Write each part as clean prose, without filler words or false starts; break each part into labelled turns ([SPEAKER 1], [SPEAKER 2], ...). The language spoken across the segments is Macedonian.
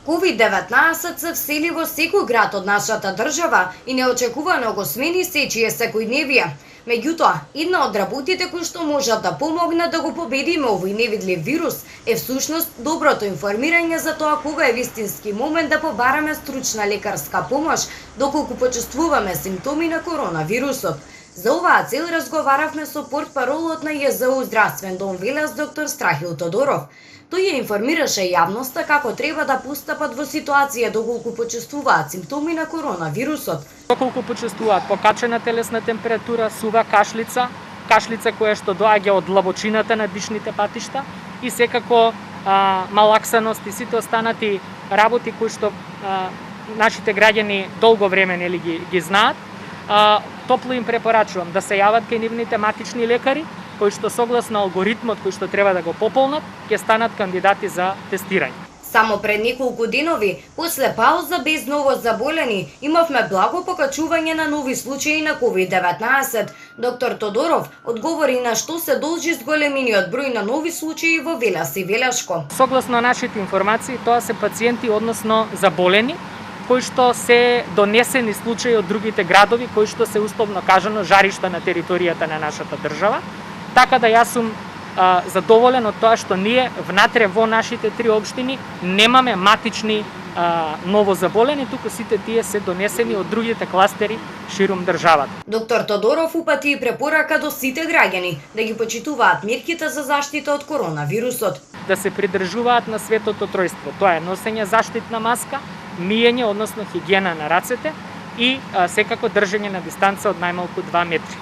[SPEAKER 1] COVID-19 се всели во секој град од нашата држава и неочекувано го смени сечие секојдневие. Меѓутоа, една од работите кои што можат да помогнат да го победиме овој невидлив вирус е всушност доброто информирање за тоа кога е вистински момент да побараме стручна лекарска помош доколку почувствуваме симптоми на коронавирусот. За оваа цел разговаравме со портпаролот на ЈЗУ Здравствен дом Велес доктор Страхил Тодоров. Тој ја информираше јавноста како треба да постапат во ситуација доколку почувствуваат симптоми на коронавирусот.
[SPEAKER 2] Доколку почувствуваат покачена телесна температура, сува кашлица која што доаѓа од длабочината на дишните патишта и секако малаксаност и сите останати работи кои што нашите граѓани долго време ги знаат, топло им препорачувам да се јават кај нивните матични лекари кои што согласно алгоритмот кој што треба да го пополнат, ќе станат кандидати за тестирање.
[SPEAKER 1] Само пред неколку денови, после пауза без ново заболени, имавме благо покачување на нови случаи на COVID-19. Доктор Тодоров одговори на што се должи зголемениот број на нови случаи во Велес и Велешко.
[SPEAKER 2] Согласно нашите информации, тоа се пациенти односно заболени, кои што се донесени случаи од другите градови, кои што се условно кажано жаришта на територијата на нашата држава. Така да јас сум задоволен од тоа што ние внатре во нашите три општини немаме матични новозаболени, туку сите тие се донесени од другите кластери ширум државата.
[SPEAKER 1] Доктор Тодоров упати и препорака до сите граѓани да ги почитуваат мерките за заштита од коронавирусот.
[SPEAKER 2] Да се придржуваат на светото тројство. Тоа е носење заштитна маска, миење, односно хигиена на рацете и секако држење на дистанца од најмалку 2 метри.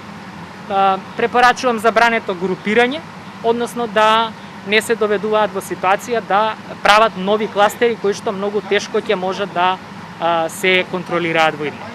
[SPEAKER 2] Препорачувам забрането групирање, односно да не се доведуваат во ситуација да прават нови кластери кои што многу тешко ќе можат да се контролираат во иднина.